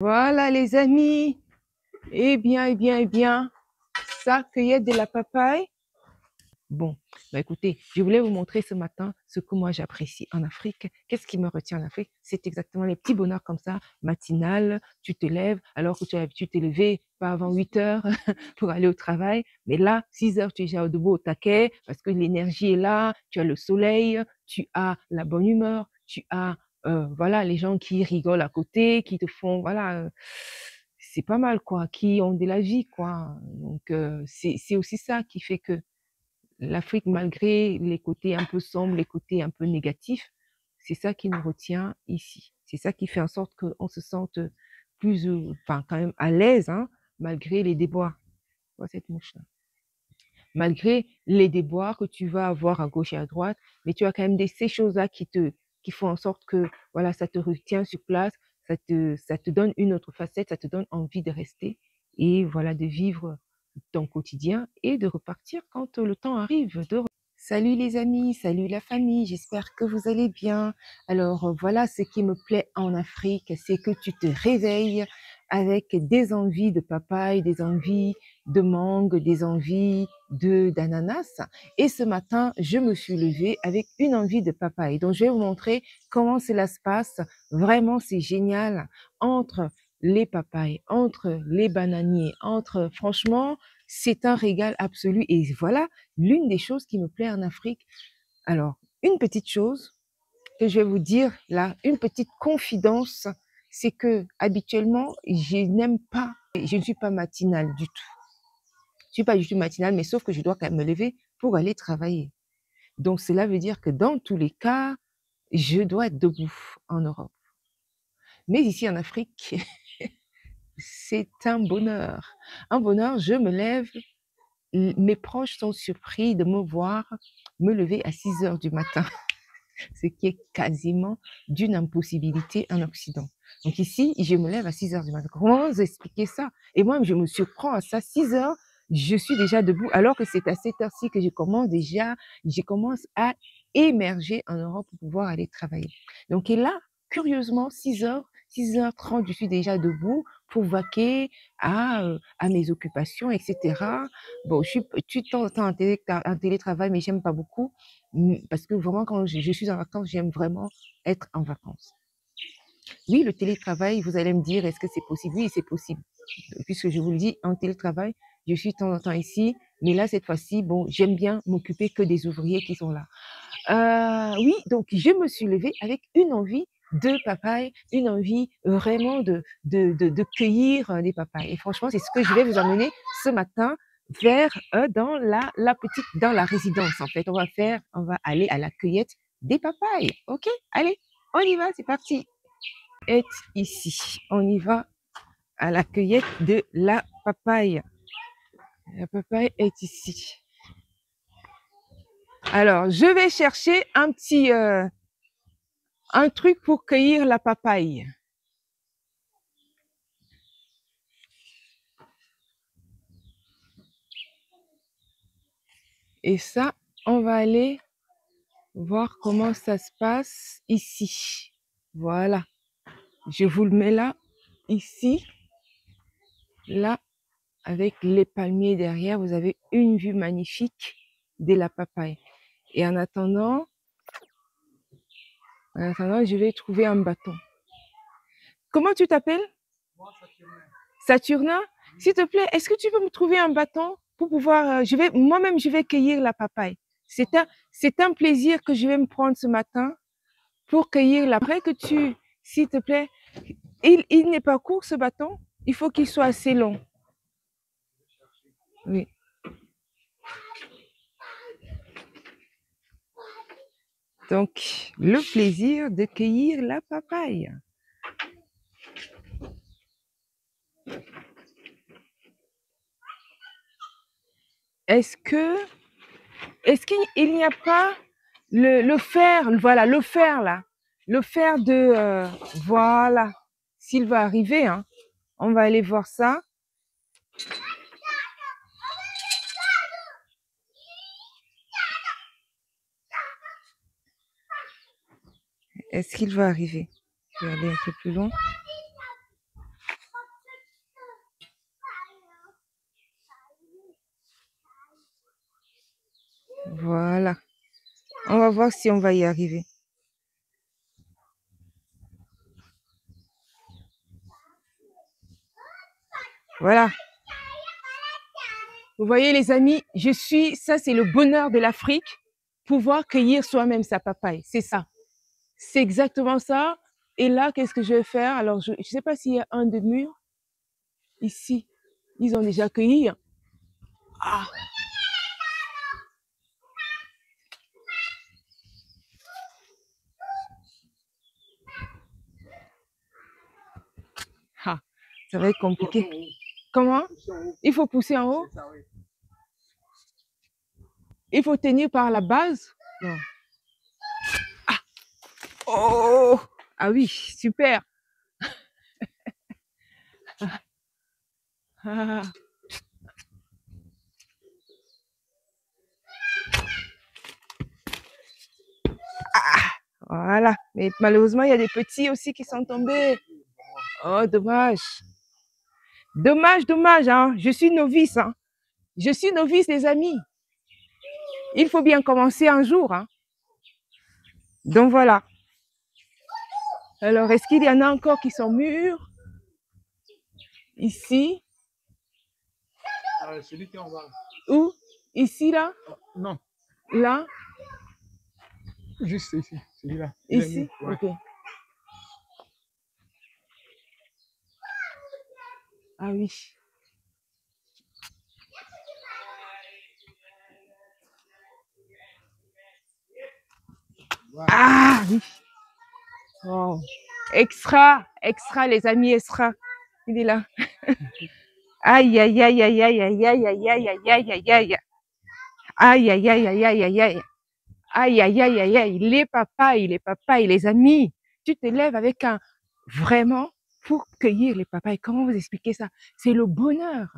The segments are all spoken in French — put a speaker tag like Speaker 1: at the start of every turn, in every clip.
Speaker 1: Voilà les amis, eh bien, ça cueillette de la papaye. Bon, bah écoutez, je voulais vous montrer ce matin ce que moi j'apprécie en Afrique. Qu'est-ce qui me retient en Afrique? C'est exactement les petits bonheurs comme ça, matinal, tu te lèves alors que tu as l'habitude de te lever pas avant 8 heures pour aller au travail. Mais là, 6 heures, tu es déjà debout au taquet parce que l'énergie est là, tu as le soleil, tu as la bonne humeur, tu as voilà, les gens qui rigolent à côté, qui te font, voilà, c'est pas mal, quoi, qui ont de la vie, quoi. Donc, c'est aussi ça qui fait que l'Afrique, malgré les côtés un peu sombres, les côtés un peu négatifs, c'est ça qui nous retient ici. C'est ça qui fait en sorte qu'on se sente plus, enfin, quand même à l'aise, hein, malgré les déboires. Vois cette mouche-là. Malgré les déboires que tu vas avoir à gauche et à droite, mais tu as quand même ces choses-là qui font en sorte que, voilà, ça te retient sur place, ça te donne une autre facette, ça te donne envie de rester et voilà, de vivre ton quotidien et de repartir quand le temps arrive. Salut les amis, salut la famille, j'espère que vous allez bien. Alors voilà ce qui me plaît en Afrique, c'est que tu te réveilles avec des envies de papaye, des envies de mangue, des envies d'ananas. Et ce matin, je me suis levée avec une envie de papaye. Donc je vais vous montrer comment cela se passe. Vraiment, c'est génial entre les papayes, entre les bananiers, entre, franchement, c'est un régal absolu. Et voilà l'une des choses qui me plaît en Afrique. Alors, une petite chose que je vais vous dire là, une petite confidence, c'est que habituellement, je ne suis pas matinale du tout. Je ne suis pas du tout matinale, mais sauf que je dois quand même me lever pour aller travailler. Donc, cela veut dire que dans tous les cas, je dois être debout en Europe. Mais ici en Afrique, c'est un bonheur. Un bonheur, je me lève, mes proches sont surpris de me voir me lever à 6 heures du matin, ce qui est quasiment d'une impossibilité en Occident. Donc ici, je me lève à 6 heures du matin. Comment vous expliquer ça? Et moi, je me surprends à ça, 6 heures, je suis déjà debout, alors que c'est à cette heure-ci que je commence à émerger en Europe pour pouvoir aller travailler. Donc, et là, curieusement, 6h30, je suis déjà debout pour vaquer à mes occupations, etc. Bon, je suis de temps en temps en télétravail, mais j'aime pas beaucoup parce que vraiment, quand je suis en vacances, j'aime vraiment être en vacances. Oui, le télétravail, vous allez me dire, est-ce que c'est possible? Oui, c'est possible. Puisque je vous le dis, en télétravail, je suis de temps en temps ici, mais là, cette fois-ci, bon, j'aime bien m'occuper que des ouvriers qui sont là. Oui, donc je me suis levée avec une envie de papaye, une envie vraiment de cueillir des papayes. Et franchement, c'est ce que je vais vous emmener ce matin vers dans la résidence en fait. On va aller à la cueillette des papayes. Ok, allez, on y va, c'est parti. Est ici, on y va à la cueillette de la papaye. La papaye est ici. Alors, je vais chercher un truc pour cueillir la papaye. Et ça, on va aller voir comment ça se passe ici. Voilà. Je vous le mets là, ici, là, avec les palmiers derrière. Vous avez une vue magnifique de la papaye. Et en attendant, je vais trouver un bâton. Comment tu t'appelles? Saturnin. S'il te plaît, est-ce que tu peux me trouver un bâton pour pouvoir, moi-même, je vais cueillir la papaye. C'est un plaisir que je vais me prendre ce matin pour cueillir la. Après que s'il te plaît, il n'est pas court ce bâton. Il faut qu'il soit assez long. Oui. Donc, le plaisir de cueillir la papaye. Est-ce qu'il n'y a pas le fer, voilà, le fer là, le fer voilà, s'il va arriver, hein, on va aller voir ça. Est-ce qu'il va arriver? Je vais aller un peu plus loin. Voilà. On va voir si on va y arriver. Voilà. Vous voyez les amis, ça c'est le bonheur de l'Afrique, pouvoir cueillir soi-même sa papaye. C'est ça. C'est exactement ça. Et là, qu'est-ce que je vais faire? Alors, je ne sais pas s'il y a un de mur ici. Ils ont déjà cueilli. Ah, ah, ça va être compliqué. Comment? Il faut pousser en haut? Il faut tenir par la base? Non. Ah, oh! Ah oui, super. Ah, voilà. Mais malheureusement, il y a des petits aussi qui sont tombés. Oh, dommage. Dommage, dommage. Hein. Je suis novice. Hein. Je suis novice, les amis. Il faut bien commencer un jour. Hein. Donc voilà. Alors, est-ce qu'il y en a encore qui sont mûrs? Ici?
Speaker 2: Celui qui en bas.
Speaker 1: Où? Ici, là?
Speaker 2: Non.
Speaker 1: Là?
Speaker 2: Juste ici, celui-là.
Speaker 1: Ici?
Speaker 2: Ouais.
Speaker 1: Ok. Ah oui. Voilà. Ah oui. Oh. Extra, extra, les amis, extra. Il est là. Aïe, aïe, aïe, aïe, aïe, aïe, aïe, aïe, aïe, aïe, aïe, aïe, aïe. Aïe, aïe, aïe, aïe, aïe, aïe, aïe. Aïe, aïe, aïe, aïe, aïe. Les papayes, les amis. Tu te lèves avec un... Vraiment, pour cueillir les papayes, comment vous expliquer ça? C'est le bonheur.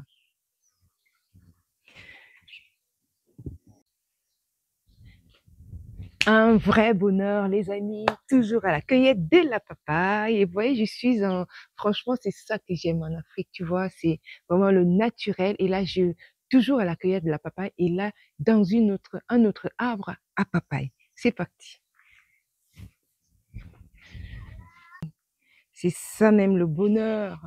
Speaker 1: Un vrai bonheur, les amis, toujours à la cueillette de la papaye. Et vous voyez, franchement, c'est ça que j'aime en Afrique, tu vois, c'est vraiment le naturel. Et là, toujours à la cueillette de la papaye. Et là, dans un autre arbre à papaye. C'est parti. C'est ça même le bonheur.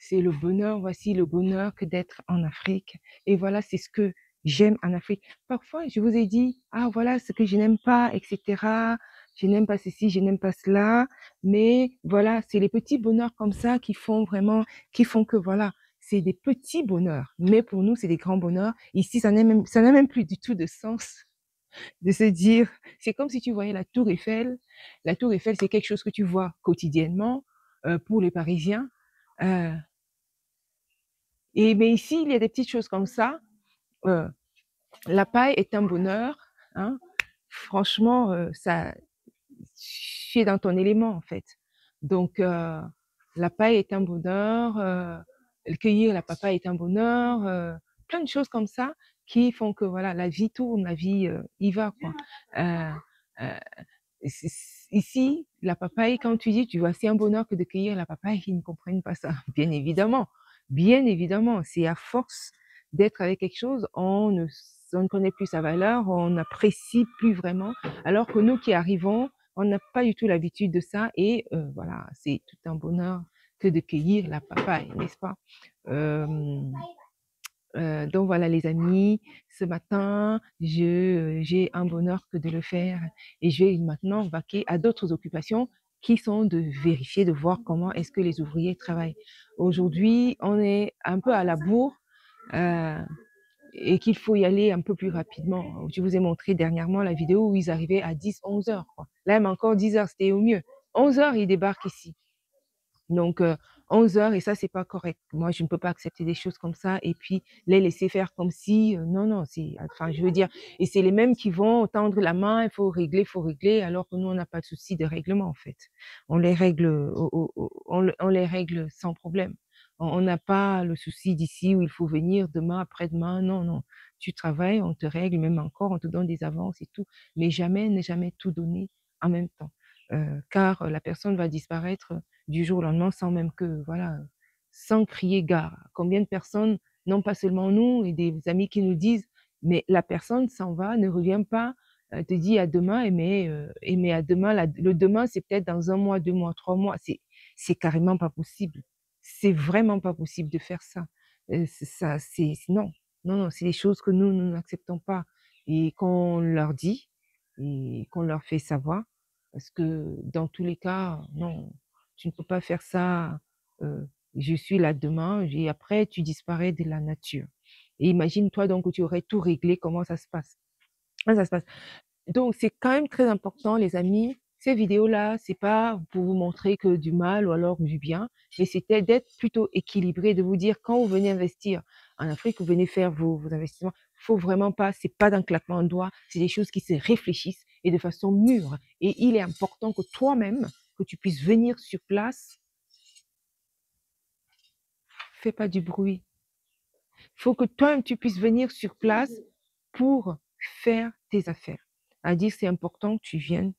Speaker 1: C'est le bonheur, voici le bonheur que d'être en Afrique. Et voilà, c'est ce que j'aime en Afrique. Parfois, je vous ai dit, ah voilà ce que je n'aime pas, etc. Je n'aime pas ceci, je n'aime pas cela. Mais voilà, c'est les petits bonheurs comme ça qui font que voilà, c'est des petits bonheurs. Mais pour nous, c'est des grands bonheurs. Ici, ça n'a même plus du tout de sens de se dire, c'est comme si tu voyais la Tour Eiffel. La Tour Eiffel, c'est quelque chose que tu vois quotidiennement pour les Parisiens. Euh, mais ici, il y a des petites choses comme ça. La paille est un bonheur. Hein. Franchement, tu es dans ton élément, en fait. Donc, la paille est un bonheur. Cueillir la papaye est un bonheur. Plein de choses comme ça qui font que voilà, la vie tourne, la vie y va. Quoi. Euh, euh, Ici, la papaye, quand tu dis, tu vois, c'est un bonheur que de cueillir la papaye, ils ne comprennent pas ça. Bien évidemment, c'est à force d'être avec quelque chose, on ne connaît plus sa valeur, on n'apprécie plus vraiment, alors que nous qui arrivons, on n'a pas du tout l'habitude de ça, et voilà, c'est tout un bonheur que de cueillir la papaye, n'est-ce pas? Donc voilà les amis, ce matin, j'ai un bonheur que de le faire et je vais maintenant vaquer à d'autres occupations qui sont de vérifier, de voir comment est-ce que les ouvriers travaillent. Aujourd'hui, on est un peu à la bourre et qu'il faut y aller un peu plus rapidement. Je vous ai montré dernièrement la vidéo où ils arrivaient à 10, 11 heures. Quoi. Là, même encore 10 heures, c'était au mieux. 11 heures, ils débarquent ici. Donc, 11 heures, et ça, c'est pas correct. Moi, je ne peux pas accepter des choses comme ça et puis les laisser faire comme si, non, non, enfin, je veux dire, et c'est les mêmes qui vont tendre la main, il faut régler, alors que nous, on n'a pas de souci de règlement, en fait. On les règle, on les règle sans problème. On n'a pas le souci d'ici où il faut venir demain, après-demain. Non, non. Tu travailles, on te règle, même encore, on te donne des avances et tout. Mais jamais, ne jamais tout donner en même temps. Car la personne va disparaître du jour au lendemain sans même que, voilà, sans crier gare. Combien de personnes, non pas seulement nous, et des amis qui nous disent Mais la personne s'en va, ne revient pas, te dit à demain, mais à demain, le demain, c'est peut-être dans 1 mois, 2 mois, 3 mois. C'est carrément pas possible. C'est vraiment pas possible de faire ça. Non, non, non, c'est des choses que nous n'acceptons pas et qu'on leur dit et qu'on leur fait savoir parce que dans tous les cas, non, tu ne peux pas faire ça, je suis là demain et après tu disparais de la nature. Et imagine-toi donc que tu aurais tout réglé, comment ça se passe? Comment ça se passe? Donc c'est quand même très important les amis, ces vidéos-là, c'est pas pour vous montrer que du mal ou alors du bien, mais c'était d'être plutôt équilibré, de vous dire quand vous venez investir en Afrique, vous venez faire vos investissements, faut vraiment pas, c'est pas d'un claquement de doigts, c'est des choses qui se réfléchissent et de façon mûre. Et il est important que toi-même, que tu puisses venir sur place, fais pas du bruit. Faut que toi-même tu puisses venir sur place pour faire tes affaires. À dire c'est important que tu viens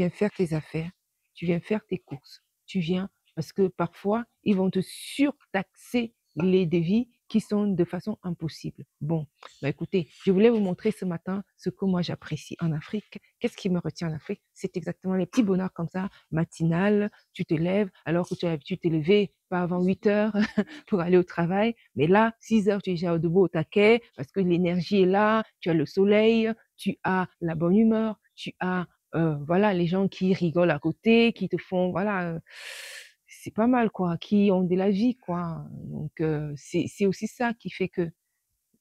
Speaker 1: faire tes affaires, tu viens faire tes courses, tu viens parce que parfois ils vont te surtaxer les devis qui sont de façon impossible. Bon, bah écoutez, je voulais vous montrer ce matin ce que moi j'apprécie en Afrique. Qu'est-ce qui me retient en Afrique? C'est exactement les petits bonheurs comme ça, matinal, tu te lèves alors que tu as l'habitude de te lever pas avant 8 heures pour aller au travail. Mais là, 6 heures, tu es déjà debout au taquet parce que l'énergie est là, tu as le soleil, tu as la bonne humeur, tu as voilà les gens qui rigolent à côté, qui te font voilà, c'est pas mal quoi, qui ont de la vie quoi. Donc c'est aussi ça qui fait que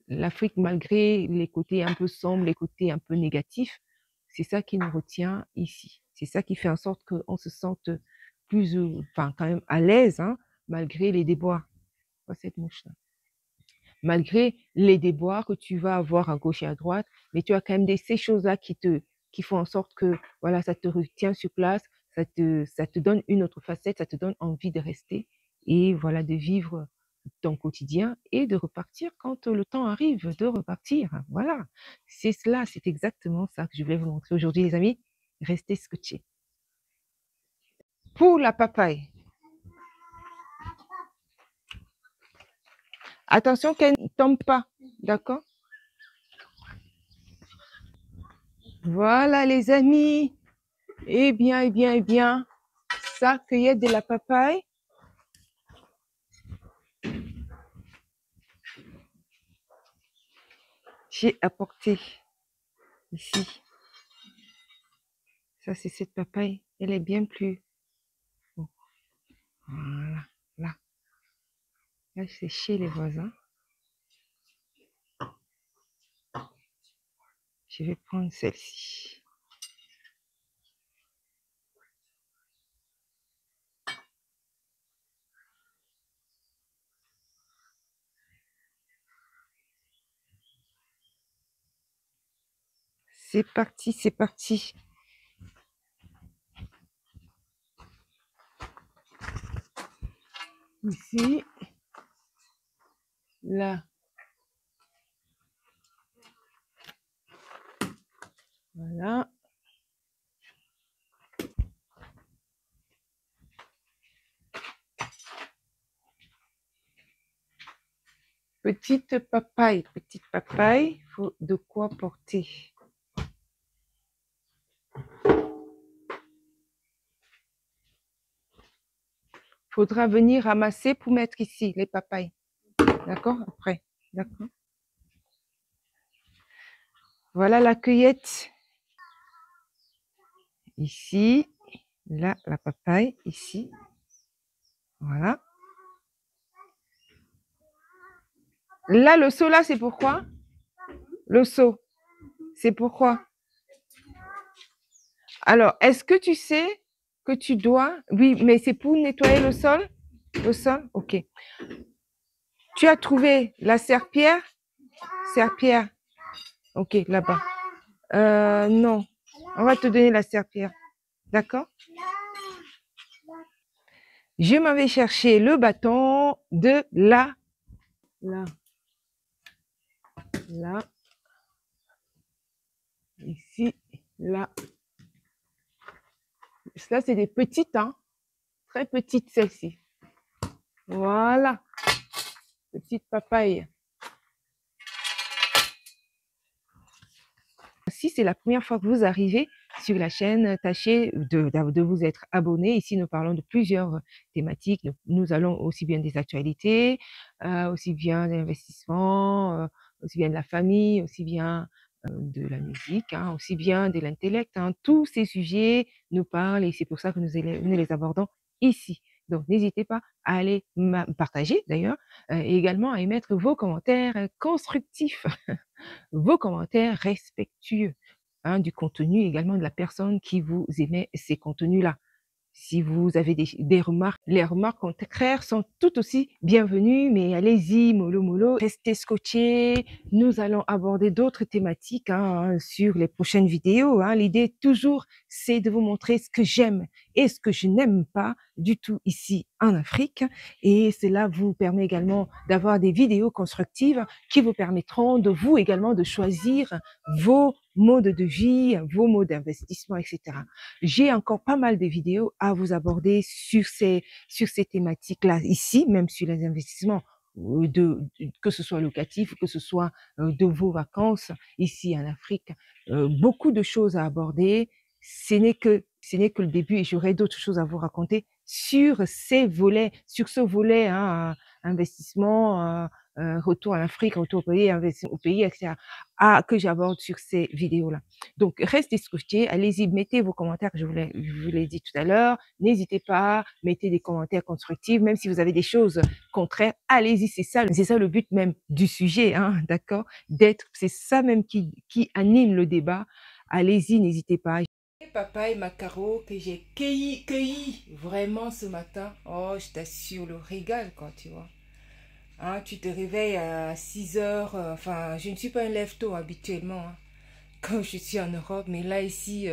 Speaker 1: l'Afrique, malgré les côtés un peu sombres, les côtés un peu négatifs, c'est ça qui nous retient ici. C'est ça qui fait en sorte qu'on se sente plus, enfin quand même à l'aise, hein, malgré les déboires. Pas cette mouche-là. Malgré les déboires que tu vas avoir à gauche et à droite, mais tu as quand même ces choses-là qui font en sorte que, voilà, ça te retient sur place, ça te donne une autre facette, ça te donne envie de rester et voilà, de vivre ton quotidien et de repartir quand le temps arrive de repartir. Voilà. C'est cela, c'est exactement ça que je voulais vous montrer aujourd'hui, les amis. Restez scotchés. Pour la papaye, attention qu'elle ne tombe pas, d'accord? Voilà, les amis. Eh bien, ça, cueillette de la papaye. J'ai apporté ici. Ça, c'est cette papaye. Elle est bien plus. Bon, voilà, là. Là, c'est chez les voisins. Je vais prendre celle-ci. C'est parti, c'est parti. Ici, là. Voilà. Petite papaye, faut de quoi porter. Faudra venir ramasser pour mettre ici les papayes. D'accord? Après. D'accord? Voilà la cueillette. Ici. Là, la papaye. Ici. Voilà. Là, le seau, là, c'est pourquoi? Le seau. C'est pourquoi? Alors, est-ce que tu sais que tu dois... Oui, mais c'est pour nettoyer le sol? Le sol? Ok. Tu as trouvé la serpillière? Serpillière. Ok, là-bas. Non. On va te donner la serpillière. D'accord? Je m'en vais chercher le bâton de là. Là. Là. Ici. Là. Ça, c'est des petites, hein. Très petites, celles-ci. Voilà. Petite papaye. si c'est la première fois que vous arrivez sur la chaîne, tâchez de vous être abonné. Ici, nous parlons de plusieurs thématiques. Nous allons aussi bien des actualités, aussi bien des investissements, aussi bien de la famille, aussi bien de la musique, hein, aussi bien de l'intellect. Hein. Tous ces sujets nous parlent et c'est pour ça que nous les abordons ici. Donc, n'hésitez pas à aller partager d'ailleurs et également à émettre vos commentaires constructifs, vos commentaires respectueux hein, du contenu également de la personne qui vous émet ces contenus-là. Si vous avez des remarques, les remarques contraires sont tout aussi bienvenues, mais allez-y, mollo mollo, restez scotchés. Nous allons aborder d'autres thématiques hein, sur les prochaines vidéos. Hein. L'idée toujours, c'est de vous montrer ce que j'aime et ce que je n'aime pas du tout ici en Afrique. Et cela vous permet également d'avoir des vidéos constructives qui vous permettront de vous également de choisir vos modes de vie, vos modes d'investissement, etc. J'ai encore pas mal de vidéos à vous aborder sur ces thématiques-là ici, même sur les investissements, que ce soit locatif, que ce soit de vos vacances ici en Afrique. Beaucoup de choses à aborder. Ce n'est que le début et j'aurai d'autres choses à vous raconter sur ces volets, sur ce volet hein, investissement, retour en Afrique, retour au pays, etc. Que j'aborde sur ces vidéos-là. Donc, restez scotchés, allez-y, mettez vos commentaires, je vous l'ai dit tout à l'heure. N'hésitez pas, mettez des commentaires constructifs, même si vous avez des choses contraires, allez-y, c'est ça le but même du sujet, hein, d'accord? C'est ça même qui anime le débat. Allez-y, n'hésitez pas. Papaye macaro que j'ai cueilli vraiment ce matin. Oh, je t'assure, le régal, quoi, tu vois. Hein, tu te réveilles à 6 heures, enfin, je ne suis pas un lève-tôt habituellement, hein, quand je suis en Europe, mais là, ici,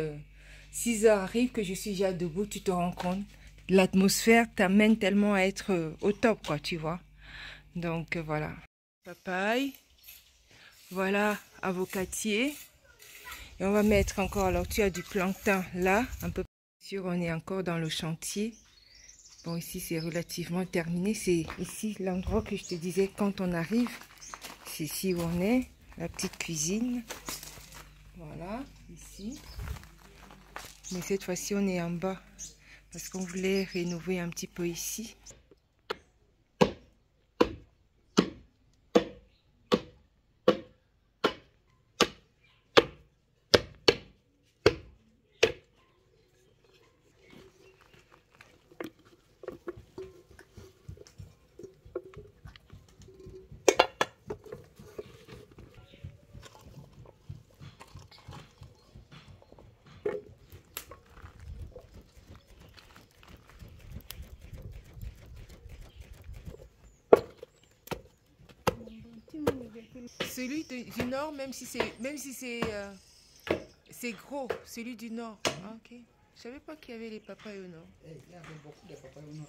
Speaker 1: 6 heures arrive que je suis déjà debout, tu te rends compte. L'atmosphère t'amène tellement à être au top, quoi, tu vois. Donc, voilà. Papaye, voilà, avocatier. Et on va mettre encore, alors tu as du plancton là, un peu sûr, on est encore dans le chantier. Bon, ici c'est relativement terminé, c'est ici l'endroit que je te disais quand on arrive. C'est ici où on est, la petite cuisine. Voilà, ici. Mais cette fois-ci on est en bas, parce qu'on voulait rénover un petit peu ici. Celui du nord, même si c'est gros, celui du nord. Ah, ok. Je savais pas qu'il y avait les papayes au nord.
Speaker 2: Il y avait beaucoup de papayes au nord.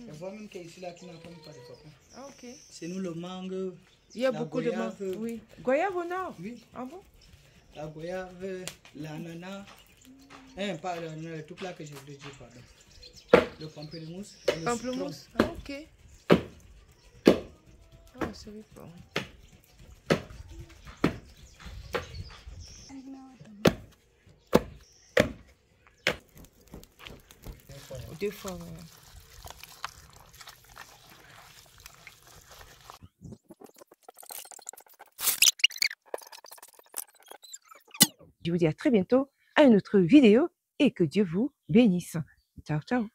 Speaker 2: Je vois même qu'ici là qui n'en pas de papayes.
Speaker 1: Ah, ok.
Speaker 2: C'est nous le mangue.
Speaker 1: Il y a beaucoup de mangue. Oui. Goyave au nord.
Speaker 2: Oui.
Speaker 1: Ah bon?
Speaker 2: La goyave, l'ananas. Pas le tout là que je voulais dire, pardon. Le pamplemousse.
Speaker 1: Pamplemousse. Ah, ok. Ah, je savais pas. Deux fois, ouais. Je vous dis à très bientôt à une autre vidéo et que Dieu vous bénisse. Ciao, ciao.